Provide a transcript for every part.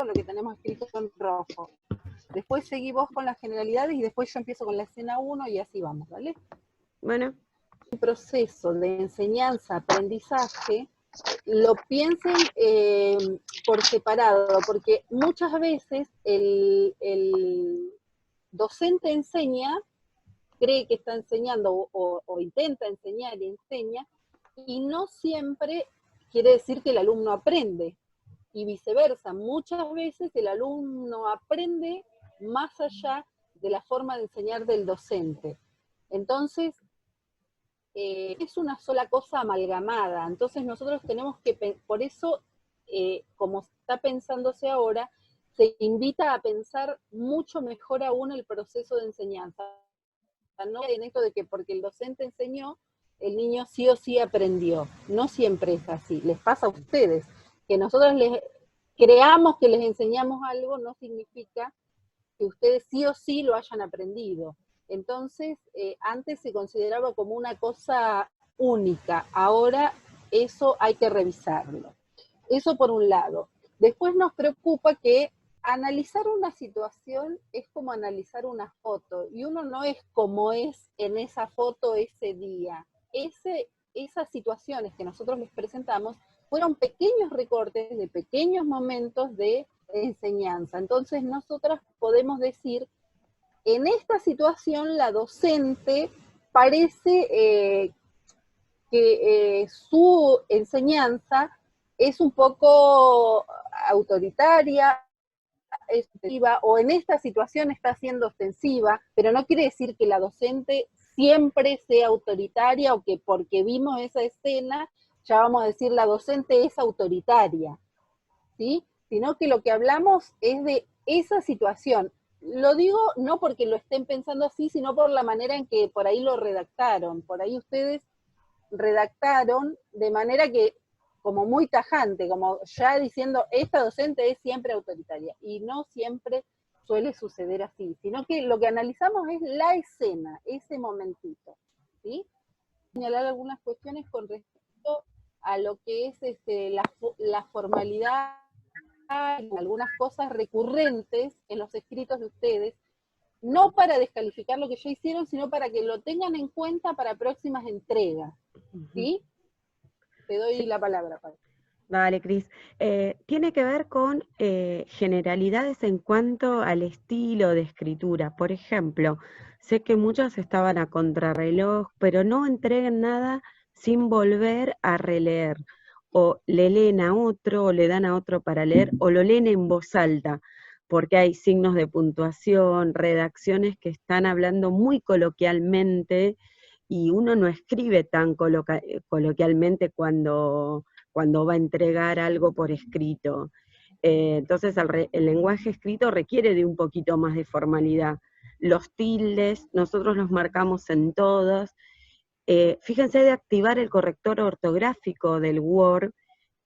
lo que tenemos escrito en rojo. Después seguí vos con las generalidades y después yo empiezo con la escena 1 y así vamos, ¿vale? Bueno. El proceso de enseñanza-aprendizaje lo piensen por separado, porque muchas veces el docente enseña, cree que está enseñando o intenta enseñar y enseña, y no siempre quiere decir que el alumno aprende, y viceversa. Muchas veces el alumno aprende más allá de la forma de enseñar del docente. Entonces, es una sola cosa amalgamada. Entonces nosotros tenemos que, por eso, como está pensándose ahora, se invita a pensar mucho mejor aún el proceso de enseñanza. No en esto de que porque el docente enseñó, el niño sí o sí aprendió. No siempre es así. Les pasa a ustedes. Que nosotros les creamos que les enseñamos algo no significa que ustedes sí o sí lo hayan aprendido. Entonces, antes se consideraba como una cosa única, ahora eso hay que revisarlo. Eso por un lado. Después nos preocupa que analizar una situación es como analizar una foto, y uno no es como es en esa foto ese día. Esas situaciones que nosotros les presentamos fueron pequeños recortes de pequeños momentos de enseñanza. Entonces nosotras podemos decir, en esta situación la docente parece que su enseñanza es un poco autoritaria, extensiva, o en esta situación está siendo ostensiva, pero no quiere decir que la docente siempre sea autoritaria o que porque vimos esa escena ya vamos a decir la docente es autoritaria, ¿sí? Sino que lo que hablamos es de esa situación. Lo digo no porque lo estén pensando así, sino por la manera en que por ahí lo redactaron. Por ahí ustedes redactaron de manera que, como muy tajante, como ya diciendo, esta docente es siempre autoritaria, y no siempre suele suceder así, sino que lo que analizamos es la escena, ese momentito, ¿sí? Señalar algunas cuestiones con respecto a lo que es la formalidad, algunas cosas recurrentes en los escritos de ustedes, no para descalificar lo que ya hicieron, sino para que lo tengan en cuenta para próximas entregas, ¿sí? Te doy la palabra, Pablo. Vale, Cris. Tiene que ver con generalidades en cuanto al estilo de escritura. Por ejemplo, sé que muchos estaban a contrarreloj, pero no entreguen nada sin volver a releer. O le leen a otro, o le dan a otro para leer, o lo leen en voz alta, porque hay signos de puntuación, redacciones que están hablando muy coloquialmente, y uno no escribe tan coloquialmente cuando va a entregar algo por escrito. Entonces el lenguaje escrito requiere de un poquito más de formalidad. Los tildes, nosotros los marcamos en todos. Fíjense de activar el corrector ortográfico del Word,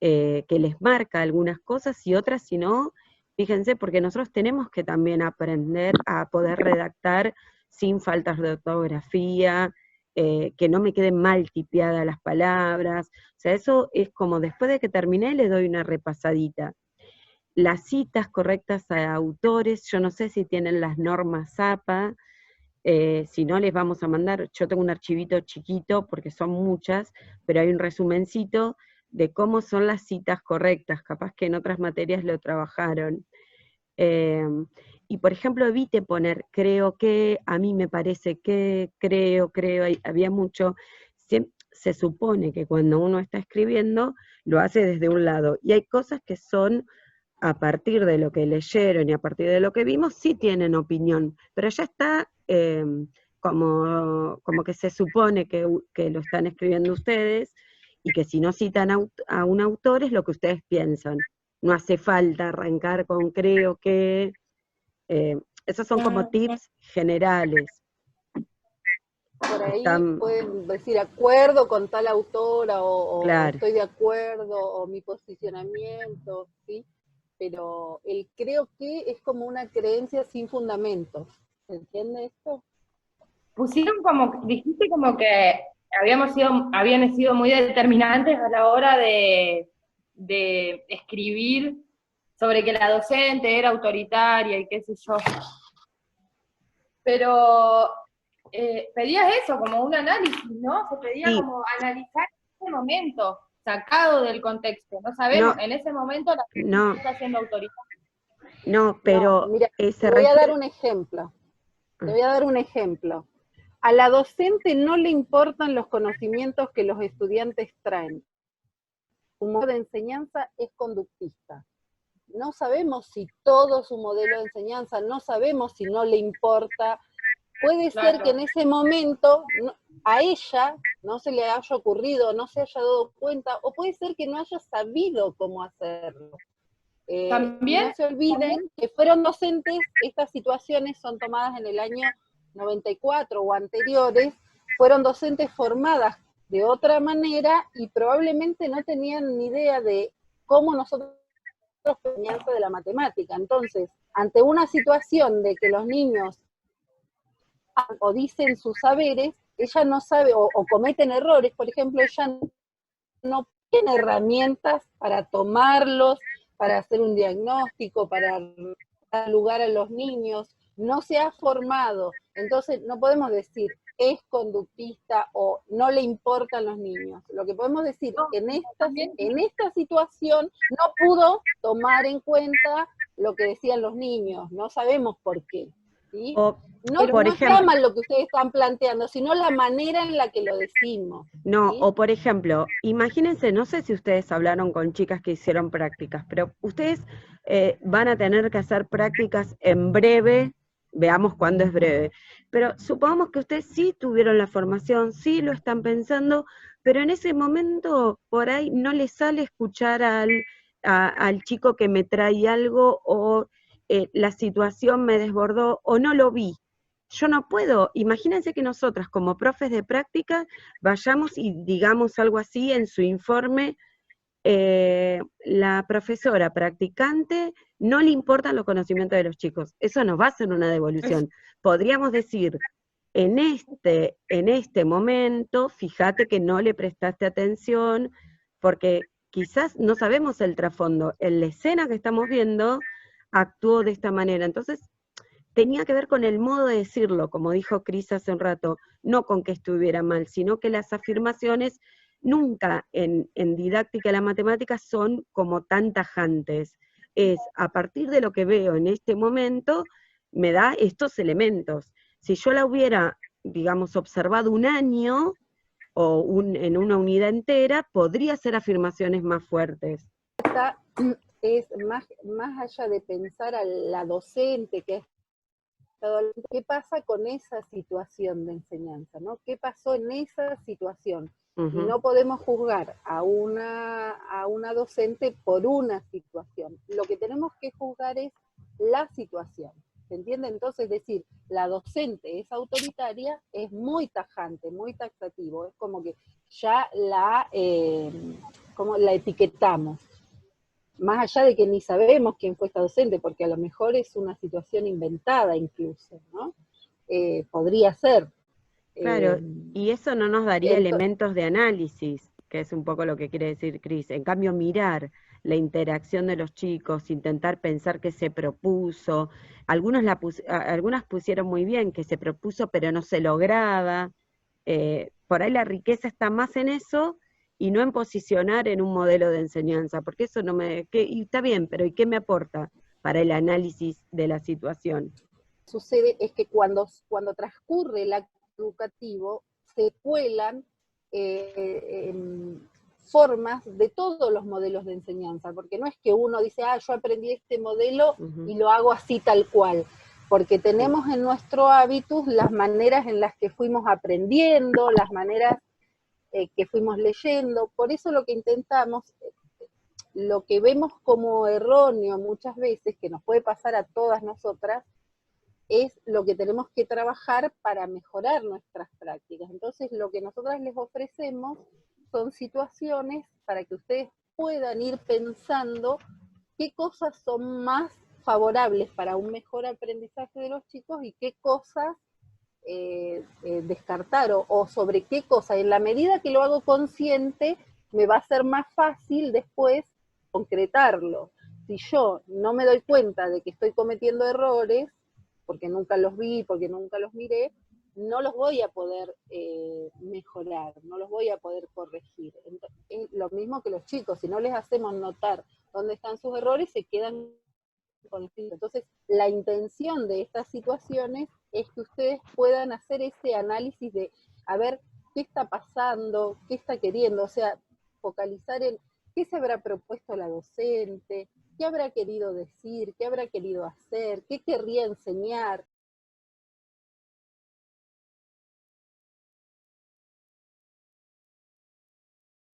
que les marca algunas cosas y otras, si no, fíjense, porque nosotros tenemos que también aprender a poder redactar sin faltas de ortografía, que no me queden mal tipeadas las palabras. O sea, eso es como después de que terminé le doy una repasadita. Las citas correctas a autores, yo no sé si tienen las normas APA, si no les vamos a mandar, yo tengo un archivito chiquito porque son muchas, pero hay un resumencito de cómo son las citas correctas, capaz que en otras materias lo trabajaron. Y por ejemplo, evite poner creo que, a mí me parece que, creo, había mucho. Se supone que cuando uno está escribiendo, lo hace desde un lado, y hay cosas que son a partir de lo que leyeron y a partir de lo que vimos, sí tienen opinión, pero ya está como que se supone que lo están escribiendo ustedes, y que si no citan a un autor es lo que ustedes piensan. No hace falta arrancar con creo que. Esos son como tips generales. Por ahí pueden decir acuerdo con tal autora, o Claro. estoy de acuerdo, o mi posicionamiento, ¿sí? Pero el creo que es como una creencia sin fundamento. ¿Se entiende esto? Pusieron como, dijiste como que habían sido muy determinantes a la hora de escribir sobre que la docente era autoritaria y qué sé yo. Pero pedías eso, como un análisis, ¿no? Se pedía Sí. como analizar ese momento, sacado del contexto. No sabemos, No, en ese momento la persona no, está siendo autoritaria. no, pero No, mira, se te voy a dar refiere... un ejemplo. Te voy a dar un ejemplo. A la docente no le importan los conocimientos que los estudiantes traen. Su modo de enseñanza es conductista. No sabemos si todo su modelo de enseñanza, no sabemos si no le importa. Puede Claro. ser que en ese momento a ella no se le haya ocurrido, no se haya dado cuenta, o puede ser que no haya sabido cómo hacerlo. También, no se olviden que fueron docentes, estas situaciones son tomadas en el año 94 o anteriores, fueron docentes formadas de otra manera y probablemente no tenían ni idea de cómo nosotros enseñanza de la matemática. Entonces, ante una situación de que los niños o dicen sus saberes, ella no sabe, o cometen errores, por ejemplo, ella no tiene herramientas para tomarlos, para hacer un diagnóstico, para dar lugar a los niños, no se ha formado, entonces no podemos decir es conductista o no le importan los niños. Lo que podemos decir, en esta situación no pudo tomar en cuenta lo que decían los niños, no sabemos por qué. ¿Sí? No está mal lo que ustedes están planteando, sino la manera en la que lo decimos. No, ¿sí? o por ejemplo, imagínense, no sé si ustedes hablaron con chicas que hicieron prácticas, pero ustedes van a tener que hacer prácticas en breve, veamos cuándo es breve, pero supongamos que ustedes sí tuvieron la formación, sí lo están pensando, pero en ese momento por ahí no les sale escuchar al chico que me trae algo, o la situación me desbordó, o no lo vi. Yo no puedo, imagínense que nosotras como profes de práctica vayamos y digamos algo así en su informe, la profesora practicante no le importan los conocimientos de los chicos, eso nos va a hacer una devolución. Podríamos decir, en este momento, fíjate que no le prestaste atención, porque quizás no sabemos el trasfondo, en la escena que estamos viendo actuó de esta manera, entonces tenía que ver con el modo de decirlo, como dijo Cris hace un rato, no con que estuviera mal, sino que las afirmaciones nunca en didáctica de la matemática son como tan tajantes. Es a partir de lo que veo en este momento, me da estos elementos. Si yo la hubiera, digamos, observado un año o en una unidad entera, podría hacer afirmaciones más fuertes. Es más allá de pensar a la docente que es ¿qué pasa con esa situación de enseñanza? ¿No? ¿Qué pasó en esa situación? Y no podemos juzgar a una docente por una situación. Lo que tenemos que juzgar es la situación. ¿Se entiende? Entonces, decir, la docente es autoritaria, es muy tajante, muy taxativo. Es como que ya como la etiquetamos. Más allá de que ni sabemos quién fue esta docente, porque a lo mejor es una situación inventada incluso, ¿no? Podría ser. Claro, y eso no nos daría elementos de análisis, que es un poco lo que quiere decir Cris. En cambio, mirar la interacción de los chicos, intentar pensar qué se propuso, algunas pusieron muy bien que se propuso pero no se lograba, por ahí la riqueza está más en eso y no en posicionar en un modelo de enseñanza, porque eso no y está bien, pero ¿y qué me aporta para el análisis de la situación? Sucede es que cuando transcurre el acto educativo, se cuelan formas de todos los modelos de enseñanza, porque no es que uno dice, yo aprendí este modelo y lo hago así tal cual, porque tenemos en nuestro hábitus las maneras en las que fuimos aprendiendo, las maneras que fuimos leyendo, por eso lo que intentamos, lo que vemos como erróneo muchas veces, que nos puede pasar a todas nosotras, es lo que tenemos que trabajar para mejorar nuestras prácticas. Entonces, lo que nosotras les ofrecemos son situaciones para que ustedes puedan ir pensando qué cosas son más favorables para un mejor aprendizaje de los chicos y qué cosas descartar o sobre qué cosa. En la medida que lo hago consciente, me va a ser más fácil después concretarlo. si yo no me doy cuenta de que estoy cometiendo errores, porque nunca los vi, porque nunca los miré, no los voy a poder mejorar, no los voy a poder corregir. Entonces, es lo mismo que los chicos, si no les hacemos notar dónde están sus errores, se quedan con el filtro. Entonces, la intención de estas situaciones es que ustedes puedan hacer ese análisis de, a ver, qué está pasando, qué está queriendo, o sea, focalizar en qué se habrá propuesto la docente, qué habrá querido decir, qué habrá querido hacer, qué querría enseñar.